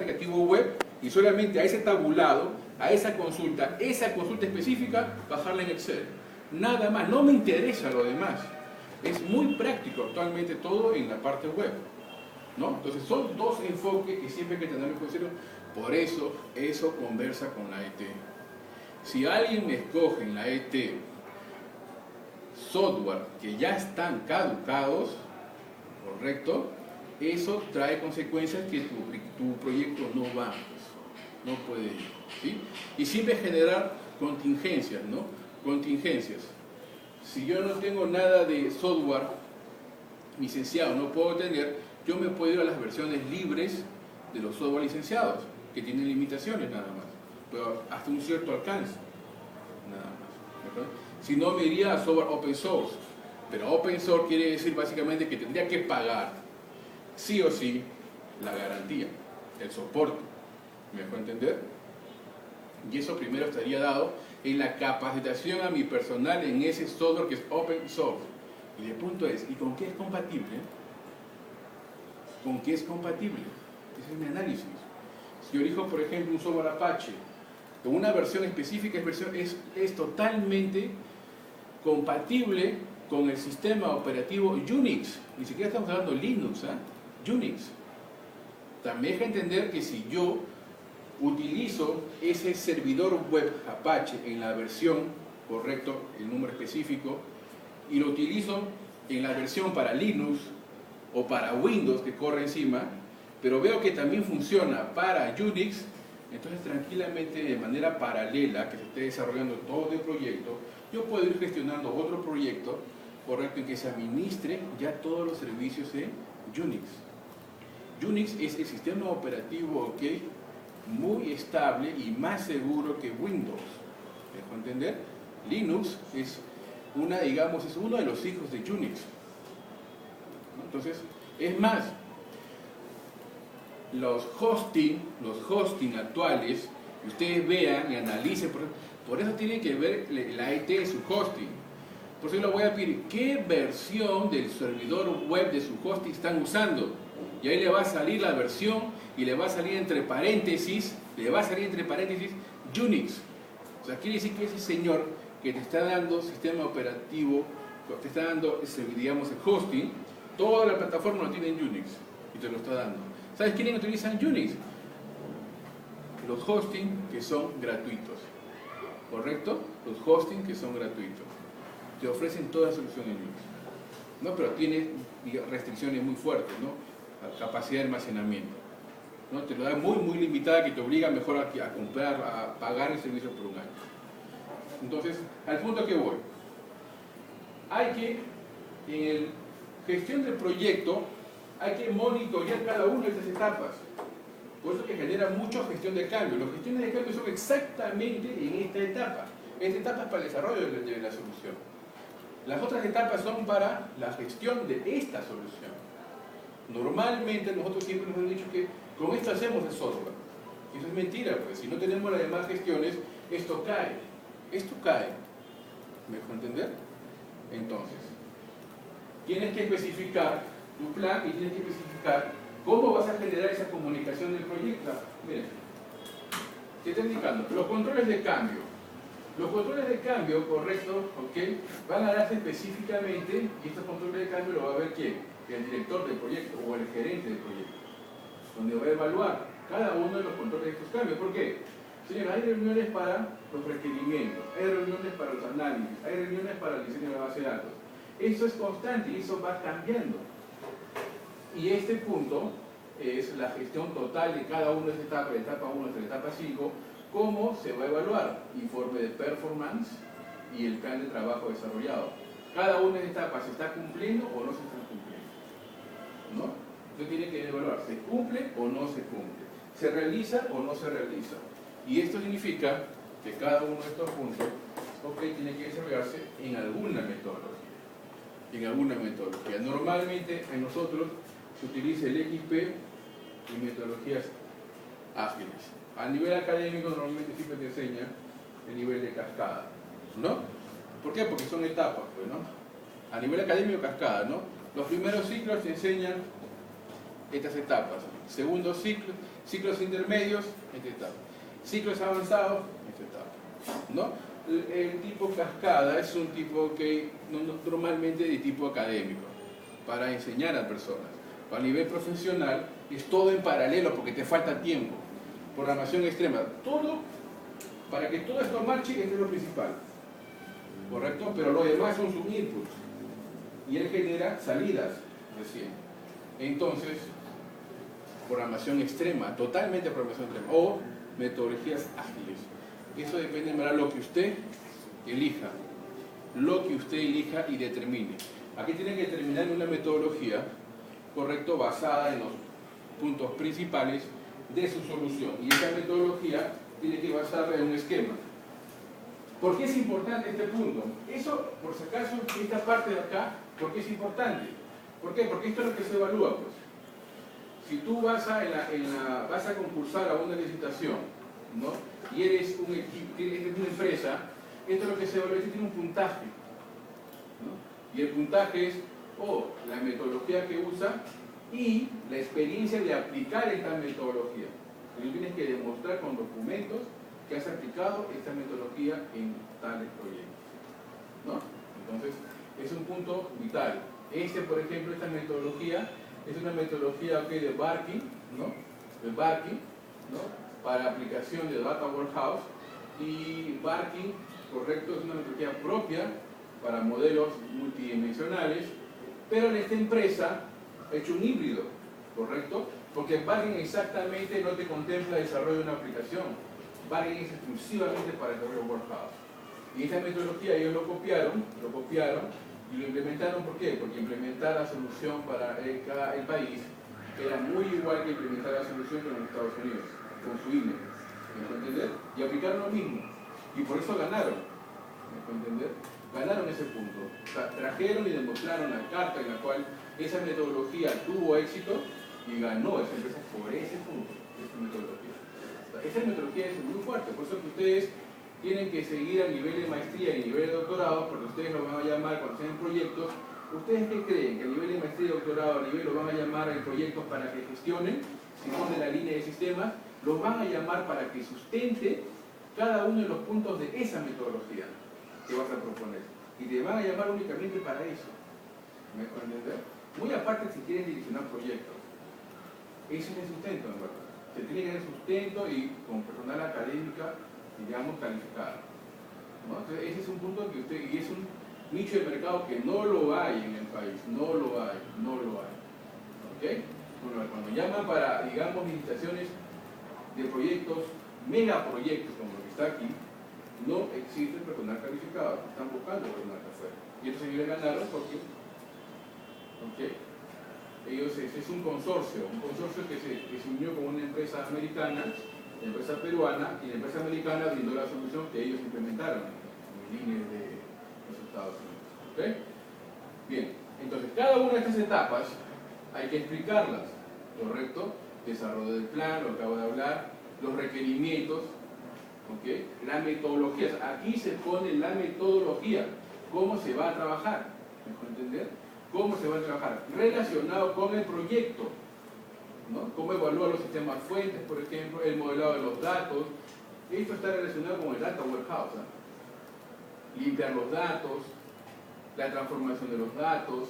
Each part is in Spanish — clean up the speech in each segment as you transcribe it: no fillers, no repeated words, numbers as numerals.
aplicativo web y solamente a ese tabulado, a esa consulta específica, bajarla en Excel. Nada más, no me interesa lo demás. Es muy práctico actualmente todo en la parte web, ¿no? Entonces son dos enfoques que siempre hay que tener en consideración. Por eso conversa con la ET. Si alguien me escoge en la ET software que ya están caducados, ¿correcto? Eso trae consecuencias que tu proyecto no va, no puede ir, ¿sí? Y siempre generar contingencias, ¿no? Contingencias. Si yo no tengo nada de software licenciado, no puedo tener, yo me puedo ir a las versiones libres de los software licenciados, que tienen limitaciones nada más, pero hasta un cierto alcance, nada más, ¿verdad? Si no, me iría a software open source, pero open source quiere decir básicamente que tendría que pagar sí o sí la garantía, el soporte, ¿me dejó entender? Y eso primero estaría dado en la capacitación a mi personal en ese software que es open source. Y el punto es, ¿y con qué es compatible? ¿Con qué es compatible? Ese es mi análisis. Si yo elijo, por ejemplo, un software Apache, con una versión específica, es totalmente compatible con el sistema operativo Unix. Ni siquiera estamos hablando de Linux, ¿eh? Unix. También deja entender que si yo utilizo ese servidor web Apache en la versión, correcto, el número específico, y lo utilizo en la versión para Linux o para Windows que corre encima, pero veo que también funciona para Unix, entonces tranquilamente de manera paralela que se esté desarrollando todo el proyecto, yo puedo ir gestionando otro proyecto, correcto, en que se administre ya todos los servicios en Unix. Unix es el sistema operativo, ¿ok?, muy estable y más seguro que Windows. ¿Me dejo entender? Linux es es uno de los hijos de Unix. Entonces, es más, los hosting actuales, que ustedes vean y analicen, por eso tienen que ver la ET en su hosting. Por eso les voy a pedir qué versión del servidor web de su hosting están usando. Y ahí le va a salir la versión y le va a salir entre paréntesis, Unix. O sea, quiere decir que ese señor que te está dando sistema operativo, te está dando, digamos, el hosting, toda la plataforma lo tiene en Unix y te lo está dando. ¿Sabes quiénes utilizan Unix? Los hosting que son gratuitos, ¿correcto? Los hosting que son gratuitos. Te ofrecen toda solución en Unix, ¿no? Pero tiene restricciones muy fuertes, ¿no? Capacidad de almacenamiento, ¿no? Te lo da muy limitada, que te obliga mejor a comprar, a pagar el servicio por un año. Entonces, al punto que voy, hay que, en la gestión del proyecto, hay que monitorear cada una de estas etapas. Por eso que genera mucha gestión de cambio. Las gestiones de cambio son exactamente en esta etapa. Esta etapa es para el desarrollo de la solución. Las otras etapas son para la gestión de esta solución. Normalmente nosotros siempre nos han dicho que con esto hacemos el software. Eso es mentira, porque si no tenemos las demás gestiones, esto cae. Esto cae. ¿Me dejo entender? Entonces, tienes que especificar tu plan y tienes que especificar cómo vas a generar esa comunicación del proyecto. Miren, ¿qué está indicando? Los controles de cambio. Los controles de cambio, correcto, ¿ok?, van a darse específicamente, y estos controles de cambio lo va a ver ¿quién? El director del proyecto o el gerente del proyecto, donde va a evaluar cada uno de los controles de estos cambios. ¿Por qué? Señora, hay reuniones para los requerimientos, hay reuniones para los análisis, hay reuniones para el diseño de la base de datos. Eso es constante y eso va cambiando. Y este punto es la gestión total de cada una de estas etapas, de etapa 1 hasta la etapa 5, cómo se va a evaluar, informe de performance y el plan de trabajo desarrollado. Cada una de estas etapas se está cumpliendo o no se está cumpliendo, ¿no? Usted tiene que evaluar, ¿se cumple o no se cumple? ¿Se realiza o no se realiza? Y esto significa que cada uno de estos puntos, tiene que desarrollarse en alguna metodología. En alguna metodología. Normalmente en nosotros se utiliza el XP y metodologías ágiles. A nivel académico normalmente siempre te enseña el nivel de cascada, ¿no? ¿Por qué? Porque son etapas, pues, ¿no? A nivel académico, cascada, ¿no? Los primeros ciclos te enseñan estas etapas. Segundo ciclo, Ciclos intermedios, esta etapa. Ciclos avanzados, esta etapa. ¿No? El tipo cascada es un tipo que normalmente de tipo académico, para enseñar a personas. A nivel profesional es todo en paralelo porque te falta tiempo. Programación extrema, todo, para que todo esto marche, esto es lo principal. ¿Correcto? Pero lo demás son sus inputs. Y él genera salidas recién. Entonces, programación extrema, totalmente programación extrema, o metodologías ágiles. Eso depende de lo que usted elija. Lo que usted elija y determine. Aquí tiene que determinar una metodología, correcto, basada en los puntos principales de su solución. Y esa metodología tiene que basarla en un esquema. ¿Por qué es importante este punto? Eso, por si acaso, esta parte de acá, ¿por qué es importante? ¿Por qué? Porque esto es lo que se evalúa, pues. Si tú vas a concursar a una licitación, ¿no? Y eres una empresa, esto es lo que se evalúa, tiene un puntaje, ¿no? Y el puntaje es la metodología que usa y la experiencia de aplicar esta metodología. Tú tienes que demostrar con documentos que has aplicado esta metodología en tales proyectos, ¿no? Entonces, es un punto vital. Por ejemplo, esta metodología es una metodología de Barking, ¿no? De Barking, ¿no? Para aplicación de Data Warehouse. Y Barking, correcto, es una metodología propia para modelos multidimensionales, pero en esta empresa ha hecho un híbrido, ¿correcto? Porque Barking exactamente no te contempla el desarrollo de una aplicación. Barking es exclusivamente para el desarrollo Warehouse. Y esta metodología ellos lo copiaron y lo implementaron. ¿Por qué? Porque implementar la solución para el país era muy igual que implementar la solución con los Estados Unidos, con su INE. ¿Me puedo entender? Y aplicaron lo mismo. Y por eso ganaron. ¿Me puedo entender? Ganaron ese punto. Trajeron y demostraron la carta en la cual esa metodología tuvo éxito y ganó esa empresa por ese punto, esa metodología. Esa metodología es muy fuerte, por eso que ustedes tienen que seguir a nivel de maestría y a nivel de doctorado, porque ustedes lo van a llamar cuando sean proyectos. ¿Ustedes qué creen? ¿Que a nivel de maestría y doctorado, a nivel lo van a llamar en proyectos para que gestionen, si son de la línea de sistemas? Los van a llamar para que sustente cada uno de los puntos de esa metodología que vas a proponer. Y te van a llamar únicamente para eso. ¿Me pueden entender? Muy aparte si quieren direccionar proyectos. Eso es el sustento, en verdad. Se tiene que tener sustento y con personal académica, digamos, calificado, ¿no? Entonces, ese es un punto que y es un nicho de mercado que no lo hay en el país, no lo hay. ¿Ok? Bueno, cuando llaman para, digamos, licitaciones de proyectos, megaproyectos como lo que está aquí, no existe personal calificado, están buscando personal de afuera. Y estos señores ganaron porque, ¿ok? Es un consorcio que se unió con una empresa americana, la empresa peruana, y la empresa americana brindó la solución que ellos implementaron en líneas de los Estados Unidos. ¿Ok? Bien, entonces cada una de estas etapas hay que explicarlas, ¿correcto? Desarrollo del plan, lo acabo de hablar, los requerimientos, ¿ok? La metodología, aquí se pone la metodología, cómo se va a trabajar, ¿me puedo entender? ¿Cómo se va a trabajar? Relacionado con el proyecto, ¿no? Cómo evaluar los sistemas fuentes, por ejemplo, el modelado de los datos. Esto está relacionado con el Data Warehouse, ¿eh? Limpiar los datos, la transformación de los datos,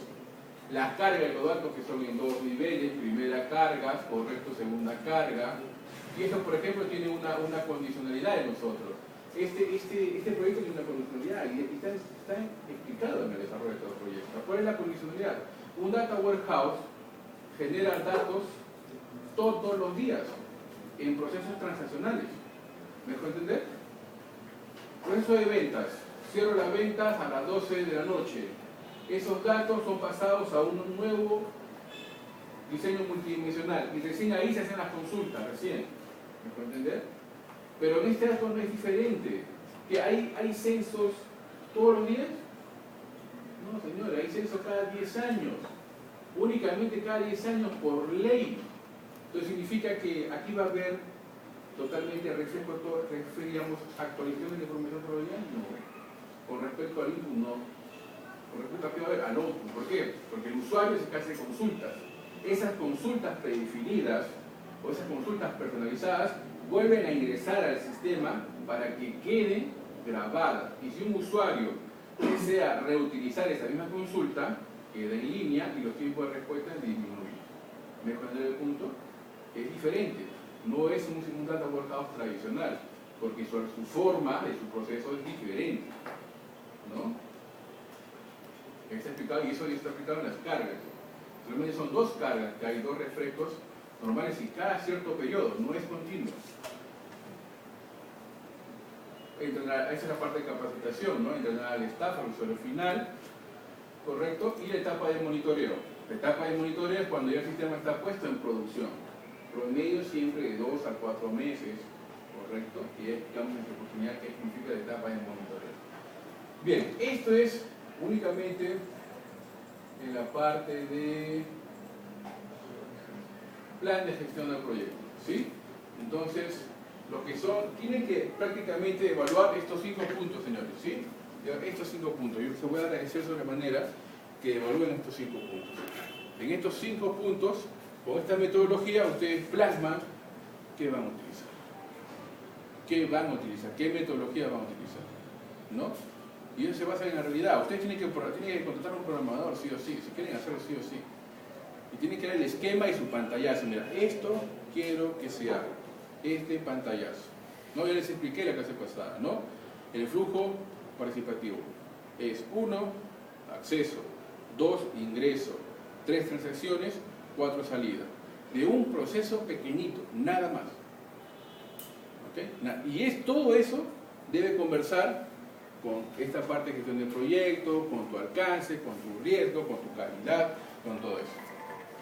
la carga de los datos que son en dos niveles, primera carga, correcto, segunda carga. Y esto, por ejemplo, tiene una condicionalidad en nosotros. Este proyecto tiene una condicionalidad y está explicado en el desarrollo de todo el proyecto. ¿Cuál es la condicionalidad? Un Data Warehouse genera datos todos los días en procesos transaccionales. ¿Me dejo entender? Proceso de ventas. Cierro las ventas a las 12 de la noche. Esos datos son pasados a un nuevo diseño multidimensional y recién ahí se hacen las consultas, recién. ¿Me puedo entender? Pero en este dato no es diferente. ¿Que hay censos todos los días? No, señora, hay censos cada 10 años. Únicamente cada 10 años por ley. Entonces significa que aquí va a haber totalmente digamos, actualizaciones de información todos los días. No. Con respecto al input, no. Con respecto a qué va a haber, al output. ¿Por qué? Porque el usuario es el que hace consultas. Esas consultas predefinidas o esas consultas personalizadas vuelven a ingresar al sistema para que queden grabadas. Y si un usuario desea reutilizar esa misma consulta, queda en línea y los tiempos de respuesta disminuyen. ¿Me comprenden el punto? Es diferente, no es un data warehouse tradicional, porque su forma de su proceso es diferente, ¿no? Está explicado, y eso ya está explicado en las cargas. Realmente son dos cargas, que hay dos refrescos normales y cada cierto periodo, no es continuo. Esa es la parte de capacitación, ¿no? Entrenar al staff, al usuario final, correcto, y la etapa de monitoreo. La etapa de monitoreo es cuando ya el sistema está puesto en producción. Promedio siempre de 2 a 4 meses, correcto, y es, digamos, nuestra oportunidad que significa la etapa de monitoreo. Bien, esto es únicamente en la parte de plan de gestión del proyecto, ¿sí? Entonces, lo que son, tienen que prácticamente evaluar estos 5 puntos, señores, ¿sí? Estos 5 puntos. Yo les voy a agradecer de manera que evalúen estos 5 puntos. En estos 5 puntos, con esta metodología, ustedes plasman qué van a utilizar. ¿Qué van a utilizar? ¿Qué metodología van a utilizar? ¿No? Y eso se basa en la realidad. Ustedes tienen que contratar a un programador, sí o sí, si quieren hacerlo sí o sí. Y tienen que dar el esquema y su pantallazo. Mira, esto quiero que se haga. Este pantallazo. ¿No? Ya les expliqué la clase pasada, ¿no? El flujo participativo es 1, acceso, 2, ingreso, 3, transacciones, 4, salida. De un proceso pequeñito, nada más. ¿Ok? Y todo eso debe conversar con esta parte de gestión del proyecto, con tu alcance, con tu riesgo, con tu calidad, con todo eso.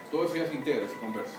Todo eso ya se integra, se conversa.